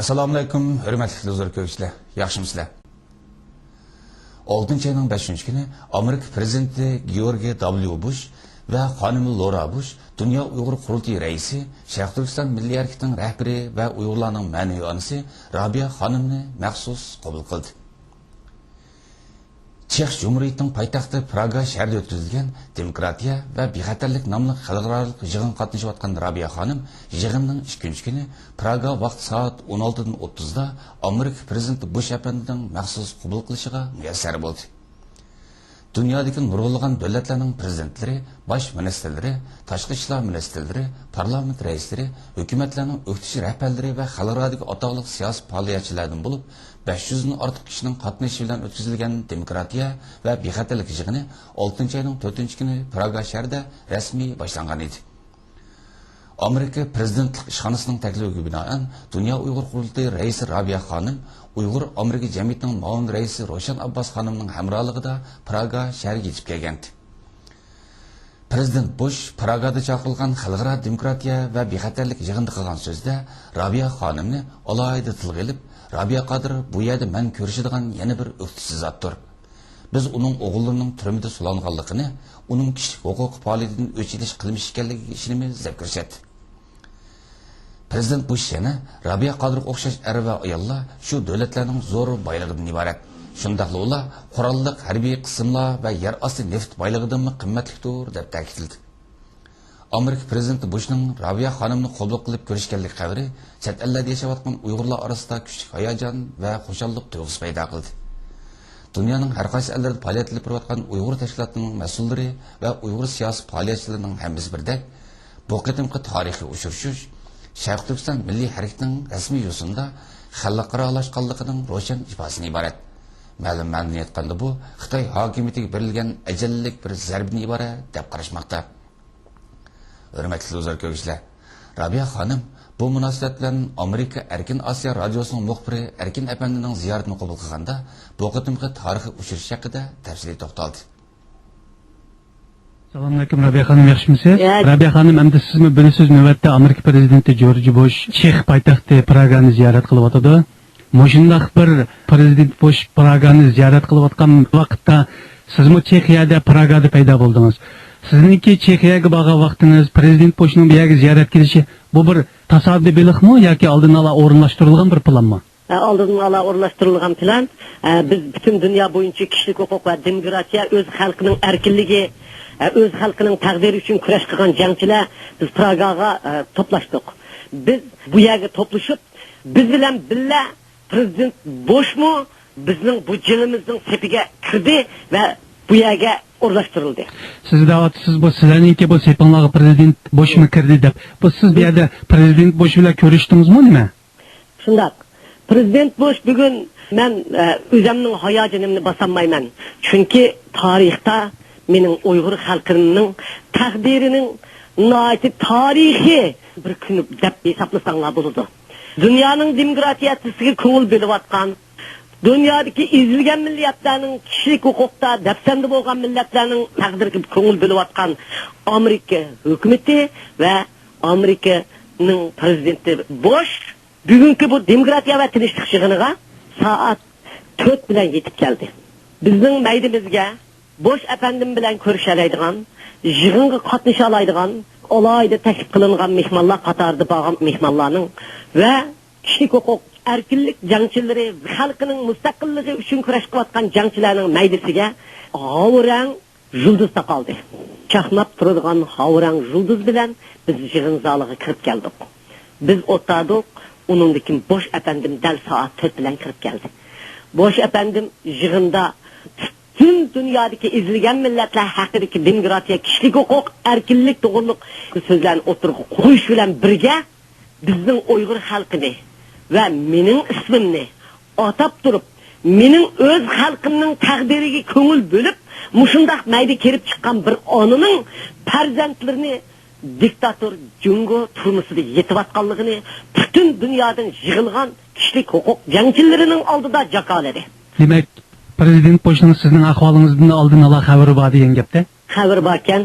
Assalamu alaykum, hürmetli dostlar köşkler. Yaxşımsızlar. 6 ayının 5. günü Amerika prezidenti George W. Bush ve hanımı Laura Bush, Dünya Uyghur Kurultayı reisi, Şarkı Türkistan Milli Hareketi'nin rehberi ve Uygurlarının manevi anısı Rabia Hanım'ını məxsus kabul kıldı. Çex Cumhuriyeti'nin paytaxtı Praga şəhərdə ötküzülген Demokratiya ve Bexatarlik namlı xalqaralıq yığın qatnışıb atқан Rabia Hanım yığınның 2. günü Praga vaqt saat 16:30'da Amerika prezidenti Bush әпәндінің məxsus qabul qilishigə müyəssər болды. Dünyadakı nurg'ulg'an davlatlarning prezidentleri, bosh ministrlari, tashqi ishlar ministrlari, parlament raisleri, hukumatlarning o'qitish rahbarlari va xalqarodagi atoqli siyosiy faoliyatchilardan bo'lib 500 dan ortiq kishining qatnashishi bilan o'tkazilgan demokratiya va bexatarlik yig'ini 6 ayning 4 kuni Praga shahrida rasmiy boshlangan edi. Amerika prezidentlik ishxonasining taklifiga binoan Dünya Uyg'ur Qurultayı raisi Rabia Hanım, Uyg'ur Amerika jamiyatining muavin raisi Roshan Abbas Hanımning hamrohligida Praga shahriga yetib kelgandi. Prezident Bush Pragada chaqirilgan xalqaro demokratiya va bexatarlik yig'inida qilgan so'zda Rabia Hanımni alohida tilga olib, Rabia Qadir bu yerda men ko'rishadigan yana bir o'qituvchi zotdir. Biz uning o'g'illarining turmida sulanganligini, uning kishilik huquq faoliyatidan o'chirish qilmish ekanligiga ishonimiz deb ko'rsatdi. Prezident Bush yana Rabia Qadirga o'xshash er va ayollar shu davlatlarning zo'r boyligidan iborat. Shundaqla ular qurolliq harbiy qismlar va yer osti neft boyligidan qimmatlidir deb ta'kidladi. Amerika prezidenti Bushning Rabia Hanımni qabul qilib ko'rishganlik xabari chet ellarda yashayotgan Uyg'urlar orasida kuchli hayajon va xushallik tuyg'usi paydo qildi. Dunyoning har qaysi ellarida faoliyat olib borayotgan Uyg'ur tashkilotlarining mas'ullari va Uyg'ur siyosiy faoliyatchilarining hammasi birdek bu qitimqi tarixiy uchrashuv Şarkı Türkistan Milli Hareketi'nin resmi yusunda xalqaralashqanligining ro'shan ifodasidan iborat. Ma'lum ma'noda aytganda bu Xitoy hokimiyatiga berilgan ajallik bir zarbadan iborat deb qarashmoqda. Hurmatli do'stlar ko'rishlar, Rabia Hanım bu munosabat bilan Amerika Erkin Osiyo radiosining muxbiri Erkin Apandining ziyoratini qabul qilganda bu qitimqi tarixiy uchrashuv haqida tafsiliy to'xtaldi. Assalomu alaykum Rabia Hanım, yaxshimisiz? Rabia Hanım, endi sizmi bilasiz, navbatda Amerika prezidenti George Bush Chex poytaxti Pragani ziyorat qilib o'tadi. Mushundaq bir prezident Bush Pragani ziyorat qilib o'tgan vaqtda sizmi Chexiyada Pragada paydo bo'ldingiz. Sizningki Chexiyaga borgan vaqtingiz prezident Bushning bu yerga ziyorat qilishi bu bir tasodiflikmi yoki oldin ola o'rinlashtirilgan bir planmi? Oldin ola o'rinlashtirilgan plan. Biz butun dunyo bo'yicha kishilik huquq va demokratiya, o'z xalqining erkinligi, o'z xalqining taqdiri uchun kurash qilgan jangchilar biz Pragaga to'plashdik. Biz bu yerga to'plashib, biz bilan birga prezident Bushmi bizning bu jilimizning sepiga kirdi va bu yerga o'rlashtirildi. Siz da'vatsiz bu sizlarningki bu sepinglarga prezident Bushmi kirdi deb. Bu siz bu yerda prezident Bush bilan ko'rishdingizmi nima? Shunday. Prezident Bush bugun men o'zimning hayojonimni bosolmayman. Chunki tarixda mening Uyg'ur xalqining taqdirining noiti tarixiy bir kun deb hisoblasanglar bo'ladi. Dunyoning demokratiyasiga ko'ngil berayotgan, dunyodagi ezilgan millatlarning kishilik huquqda dafsanda bo'lgan millatlarning taqdiriga ko'ngil berayotgan Amerika hukumati va Amerikaning prezidenti Bush bugungi bu demokratiya va tinchlik yig'iniga soat 4 bilan yetib keldi. Bizning maydimizga Bush efendim bilan ko'rishalaydigan, yig'inga qatnasha oladigan, alohida taklif qilingan mehmonlar qatorida bo'lgan mehmonlarning va kishilik huquq, erkinlik jangchilari, xalqining mustaqilligi uchun kurash qilayotgan jangchilarning maydasiga havrang yulduz taqaldi. Chaqnab turadigan havrang yulduz bilan biz yig'in zaliga kirib keldik. Biz o'tirdik, uningdagi Bush efendim dal soat 4 bilan kirib keldi. Bush efendim yig'inda tüm dünyadaki izilgen milletler haqidagi demokratiya, kishilik huquq, erkinlik to'g'riliq so'zlarni o'tirib qo'yish bilan birga bizning Uyg'ur xalqini va mening ismimni atab turib, mening o'z xalqimning taqdiriga ko'ngil bo'lib, mushundaq mayda kelib chiqqan bir onaning farzandlarini diktator Jungo turmusida yetayotganligini butun dunyodan yig'ilgan kishilik huquq jangchilarining oldida jakoladi. Demak, prezident Bushning sizning ahvolingizdan oldin ola xabari bor degan gapda? Xabar bor ekan.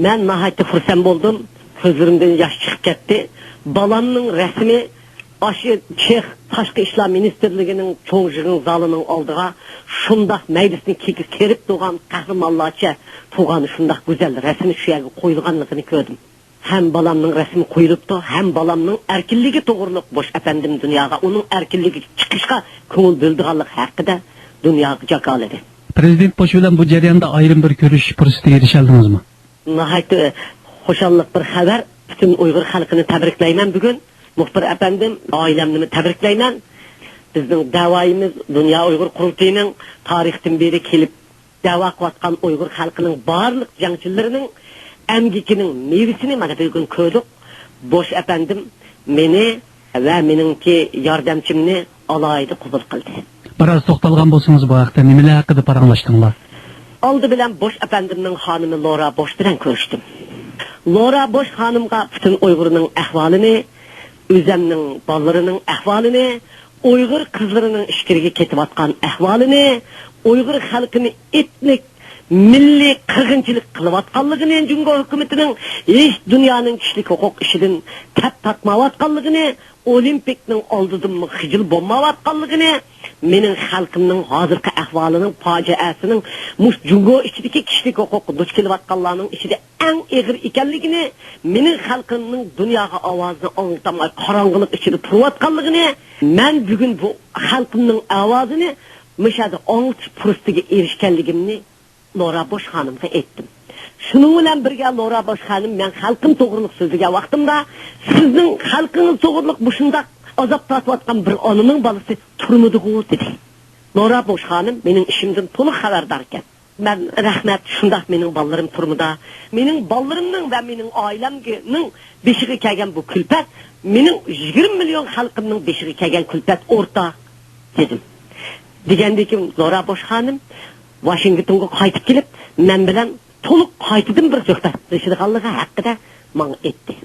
Men nihoyatda xursand bo'ldim. Ko'zlarimdan yosh chiqib ketdi. Balamning rasmi aşı Çex Tashqi ishlar ministrligining cho'ng yig'in zalining oldiga shundoq maydasini kekis kerib turgan qahramonlarcha turgan shundoq go'zal rasmi shu yerga qo'yilganligini ko'rdim. Hem balamning rasmi qo'yilibdi, hem balamning erkinligi to'g'riliq bosh afandim dunyoga uning erkinligi chiqishga ko'ngil bildirganlik haqida dunyoga jakoladi. Prezident Bush bilan bu jarayonda ayrim bir ko'rishish fursatiga erishaldingizmi? Nihoyat xo'shallik bir xabar. Bütün Uyg'ur xalqini tabriklayman bugun. Muxbir afandim, oilamni tabriklayman. Bizning da'voyimiz Dunyo Uyg'ur qurultiyining tarixdan beri kelib da'vo qilayotgan Uyg'ur xalqining barliq jangchilarining emgikining mevasini mana bugun ko'rdik. Bosh afandim meni va meningki yordamchimni alohida qabul qildi. Biroz to'xtalgan bo'lsangiz bu haqda nimalar haqida paranglashtinglar? Oldi bilan bosh afandimning xonimi Lora Bosh bilan ko'rishdim. Lora Bosh xonimga butun Uyg'urning ahvolini, o'zimning bolalarining ahvolini, Uyg'ur qizlarining ishkiriga ketayotgan ahvolini, Uyg'ur xalqini etnik milliy qirg'inchilik qilayotganligini, Jungo hukumatining hech dunyoning kishilik huquq ishidan tap tatmayotganligini, Olimpikning oldidan xijil bo'lmayotganligini, mening xalqimning hozirgi ahvolining fojiasining mush Jungo ichidagi kishilik huquq duch kelayotganlarning ichida eng og'ir ekanligini, mening xalqimning dunyoga ovozini anglatamay qorong'ilik ichida turayotganligini, men bugun bu xalqimning ovozini mishada anglatish fursatiga erishganligimni Lora Bosh xonimga aytdim. Shuning bilan birga Lora Bosh xonim men xalqim to'g'riliq so'zlagan vaqtimda sizning xalqingiz to'g'riliq bu shundoq azob tortayotgan bir onaning bolasi turmidi-ku dedi. Lora Bosh xonim mening ishimdan to'liq xabardor ekan. Men rahmat shundoq mening bolalarim turmida. Mening bolalarimning va mening oilamning beshiga kelgan bu kulpat mening 20 million xalqimning beshiga kelgan kulpat o'rta dedim. Degandek Lora Bosh xonim Washingtonga qaytib kelib, men bilan to'liq qaytadan bir suhbat qilishganligi haqida menga aytdi.